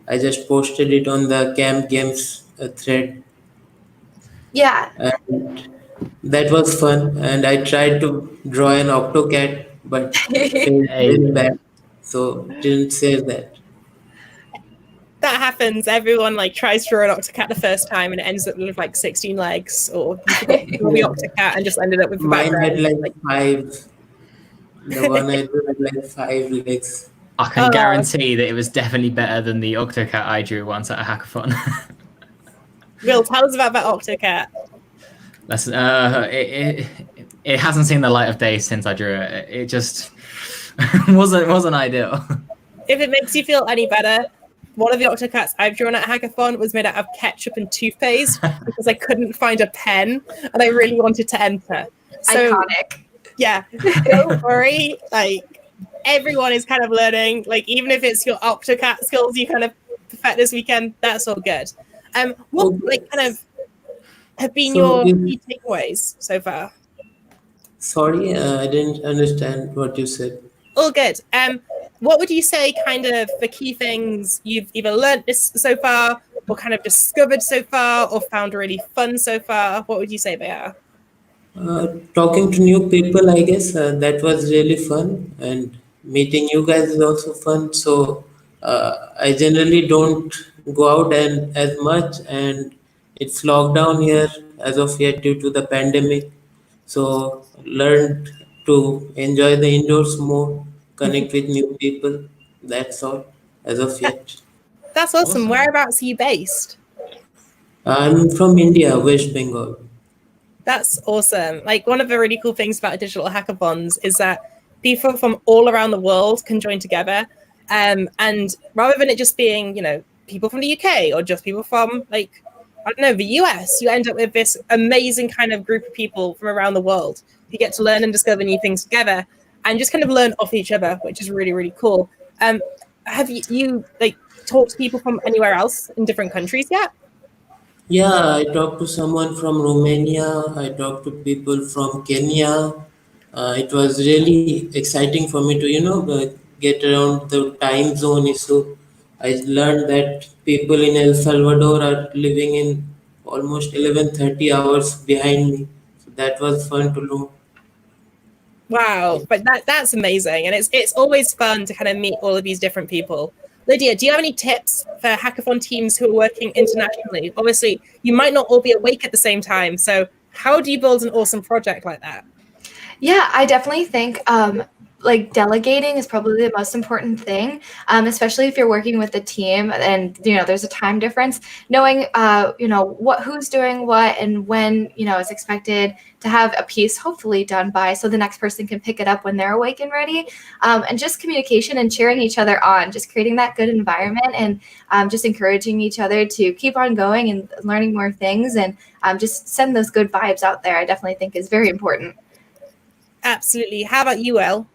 I just posted it on the Camp Games thread. Yeah. And that was fun, and I tried to draw an octocat, but failed very bad, so didn't save that. That happens. Everyone tries to draw an octocat the first time, and it ends up with 16 legs, or you forgot to draw the octocat and just ended up with the Mine background. had 5 The one I drew had like 5 legs. I can guarantee that it was definitely better than the Octocat I drew once at a hackathon. Will, tell us about that Octocat. That's it hasn't seen the light of day since I drew it. It just wasn't ideal. If it makes you feel any better, one of the Octocats I've drawn at Hackathon was made out of ketchup and toothpaste because I couldn't find a pen and I really wanted to enter. So, Iconic. yeah, don't worry. Like, everyone is kind of learning. Like, even if it's your Octocat skills you kind of perfect this weekend, that's all good. What like kind of have been your key takeaways so far? Sorry, I didn't understand what you said. All good. What would you say kind of the key things you've either learned this so far or kind of discovered so far or found really fun so far? What would you say they are? Talking to new people, I guess that was really fun, and meeting you guys is also fun. So I generally don't go out and as much, and it's locked down here as of yet due to the pandemic. So learned to enjoy the indoors more, connect with new people. That's all as of yet. That's awesome. Whereabouts are you based? I'm from India, West Bengal. That's awesome. Like, one of the really cool things about digital hackathons is that people from all around the world can join together. And rather than it just being, people from the UK or just people from, like, I don't know, the US, you end up with this amazing kind of group of people from around the world who get to learn and discover new things together and just kind of learn off each other, which is really, really cool. Have you like talked to people from anywhere else in different countries yet? Yeah, I talked to someone from Romania. I talked to people from Kenya. It was really exciting for me to, get around the time zone issue. I learned that people in El Salvador are living in almost 11:30 hours behind me. So that was fun to know. Wow, but that's amazing, and it's always fun to kind of meet all of these different people. Lydia, do you have any tips for hackathon teams who are working internationally? Obviously, you might not all be awake at the same time, so how do you build an awesome project like that? Yeah, I definitely think like delegating is probably the most important thing, especially if you're working with a team and there's a time difference. Knowing who's doing what and when is expected to have a piece hopefully done by, so the next person can pick it up when they're awake and ready. And just communication and cheering each other on, just creating that good environment and just encouraging each other to keep on going and learning more things and just send those good vibes out there. I definitely think is very important. Absolutely. How about you, El?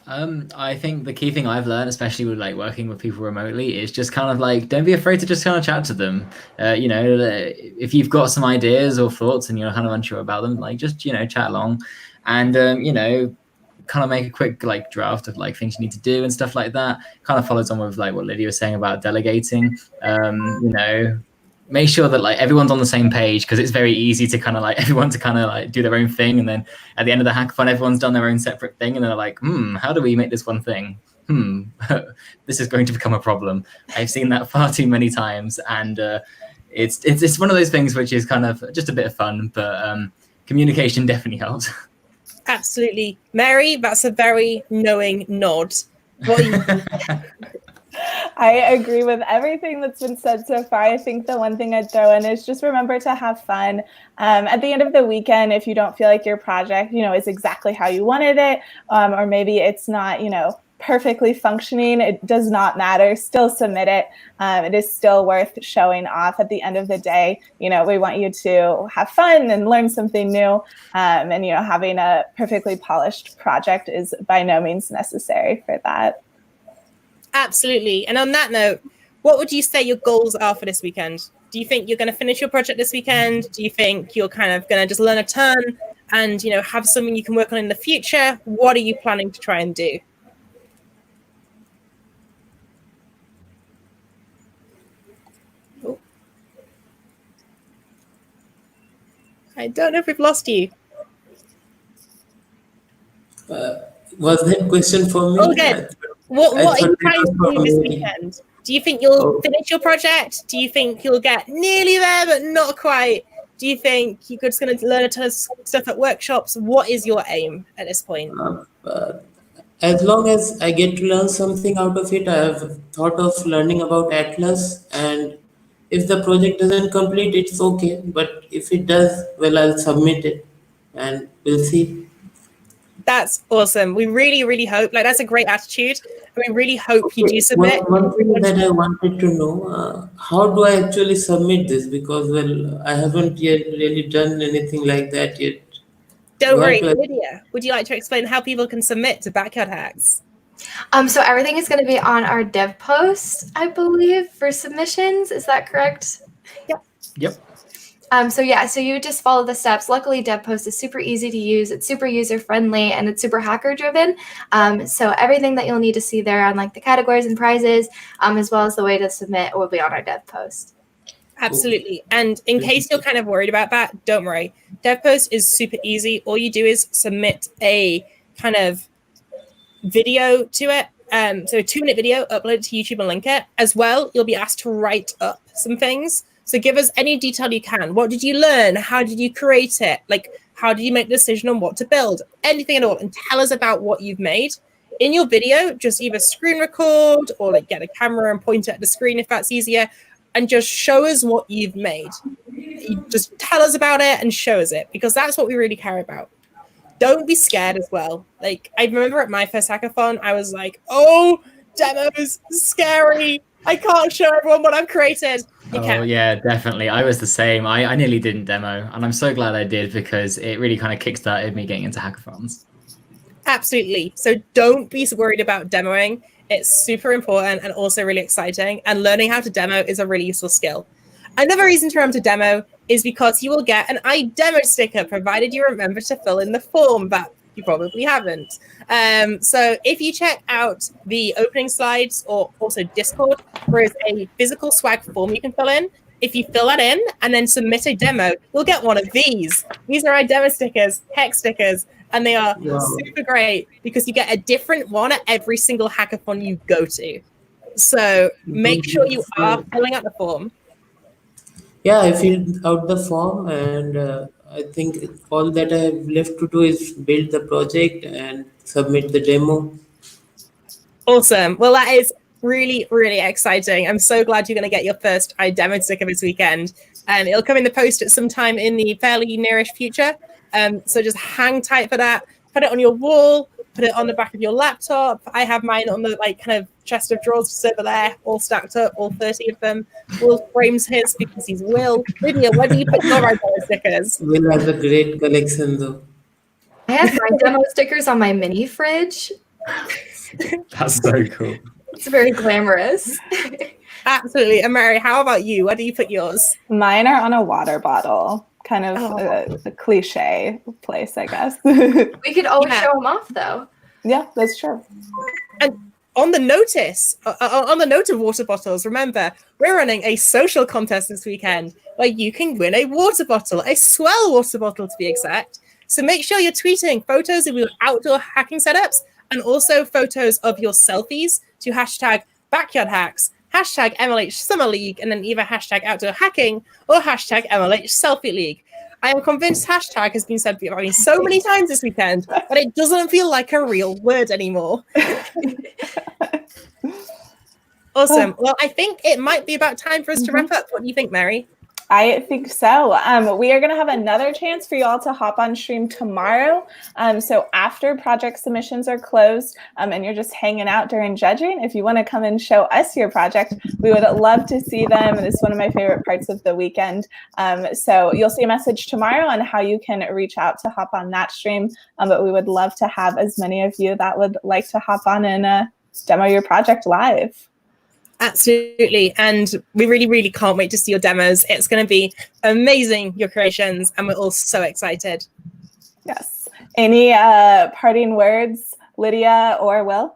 I think the key thing I've learned, especially with like working with people remotely, is just kind of like, don't be afraid to just kind of chat to them. If you've got some ideas or thoughts and you're kind of unsure about them, like just, chat along and, kind of make a quick like draft of like things you need to do and stuff like that. Kind of follows on with like what Lydia was saying about delegating, make sure that like everyone's on the same page, because it's very easy to kind of like everyone to kind of like do their own thing, and then at the end of the hackathon everyone's done their own separate thing and they're like, how do we make this one thing? This is going to become a problem. I've seen that far too many times, and it's one of those things which is kind of just a bit of fun, but communication definitely helps. Absolutely. Mary, that's a very knowing nod. What are you I agree with everything that's been said so far. I think the one thing I'd throw in is just remember to have fun. At the end of the weekend, if you don't feel like your project, is exactly how you wanted it, or maybe it's not, perfectly functioning, it does not matter. Still submit it. It is still worth showing off. At the end of the day, we want you to have fun and learn something new. And, having a perfectly polished project is by no means necessary for that. Absolutely. And on that note, what would you say your goals are for this weekend? Do you think you're going to finish your project this weekend? Do you think you're kind of going to just learn a ton and, have something you can work on in the future? What are you planning to try and do? Oh. I don't know if we've lost you. Was that question for me? Oh, good. What are you trying to do this weekend? Do you think you'll finish your project? Do you think you'll get nearly there, but not quite? Do you think you're just going to learn a ton of stuff at workshops? What is your aim at this point? As long as I get to learn something out of it, I have thought of learning about Atlas, and if the project doesn't complete, it's okay. But if it does, well, I'll submit it, and we'll see. That's awesome. We really, really hope, like, that's a great attitude. We really hope you do submit. One thing that I wanted to know, how do I actually submit this? Because, well, I haven't yet really done anything like that yet. Don't worry, Where do I- Lydia, would you like to explain how people can submit to Backyard Hacks? So everything is going to be on our dev post, I believe, for submissions. Is that correct? Yep. So you just follow the steps. Luckily, DevPost is super easy to use. It's super user friendly and it's super hacker driven. So everything that you'll need to see there on like the categories and prizes, as well as the way to submit, will be on our DevPost. Absolutely. And in case you're kind of worried about that, don't worry. DevPost is super easy. All you do is submit a kind of video to it. So a 2-minute video, upload it to YouTube and link it. As well, you'll be asked to write up some things. So give us any detail you can. What did you learn? How did you create it? Like, how did you make the decision on what to build? Anything at all. And tell us about what you've made. In your video, just either screen record or like get a camera and point it at the screen if that's easier. And just show us what you've made. You just tell us about it and show us it, because that's what we really care about. Don't be scared as well. Like, I remember at my first hackathon, I was like, oh, demos, scary. I can't show everyone what I've created. You can. Yeah, definitely. I was the same. I nearly didn't demo, and I'm so glad I did, because it really kind of kickstarted me getting into hackathons. Absolutely. So don't be worried about demoing. It's super important and also really exciting. And learning how to demo is a really useful skill. Another reason to remember to demo is because you will get an iDemo sticker, provided you remember to fill in the form, but you probably haven't. So if you check out the opening slides or also Discord, there is a physical swag form you can fill in. If you fill that in and then submit a demo, you'll get one of these. These are iDemo stickers, hex stickers, and they are super great because you get a different one at every single hackathon you go to. So make sure you are filling out the form. Yeah, I filled out the form, and I think all that I have left to do is build the project and submit the demo. Awesome. Well, that is really, really exciting. I'm so glad you're going to get your first iDemo sticker this weekend. It'll come in the post at some time in the fairly nearish future. So just hang tight for that. Put it on your wall. Put it on the back of your laptop. I have mine on the like kind of chest of drawers just over there, all stacked up, all 30 of them. Will frames his because he's Will. Lydia, where do you put your iDemo stickers? Will has a great collection though. I have my demo stickers on my mini fridge. That's so cool. It's very glamorous. Absolutely. And Mary, how about you? Where do you put yours? Mine are on a water bottle. Kind of a cliche place, I guess. We could always show them off, though. Yeah, that's true. And on the note of water bottles, remember, we're running a social contest this weekend where you can win a water bottle, a swell water bottle to be exact. So make sure you're tweeting photos of your outdoor hacking setups and also photos of your selfies to hashtag BackyardHacks, hashtag MLH Summer League, and then either hashtag Outdoor Hacking or hashtag MLH Selfie League. I am convinced hashtag has been said by me so many times this weekend, but it doesn't feel like a real word anymore. Awesome. Well, I think it might be about time for us to wrap up. What do you think, Mary? I think so. We are going to have another chance for you all to hop on stream tomorrow. So after project submissions are closed and you're just hanging out during judging, if you want to come and show us your project, we would love to see them. It's one of my favorite parts of the weekend. So you'll see a message tomorrow on how you can reach out to hop on that stream. But we would love to have as many of you that would like to hop on and demo your project live. Absolutely. And we really, really can't wait to see your demos. It's going to be amazing, your creations, and we're all so excited. Yes. Any parting words, Lydia or Will?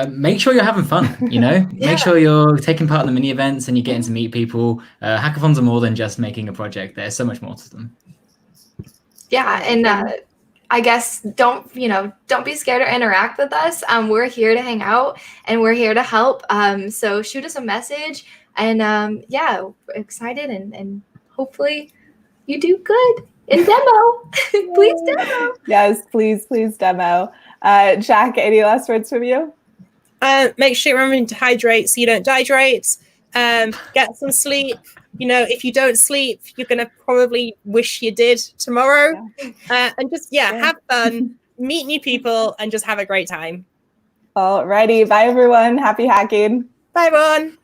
Make sure you're having fun, Make sure you're taking part in the mini events and you're getting to meet people. Hackathons are more than just making a project. There's so much more to them. Yeah. And I guess don't be scared to interact with us. We're here to hang out and we're here to help. So shoot us a message. And yeah, excited and hopefully you do good in demo. Please demo. Yes, please demo. Jack, any last words from you? Make sure you're remembering to hydrate so you don't dehydrate. Get some sleep. You know, if you don't sleep, you're going to probably wish you did tomorrow. And just, have fun, meet new people, and just have a great time. Alrighty. Bye, everyone. Happy hacking. Bye, everyone.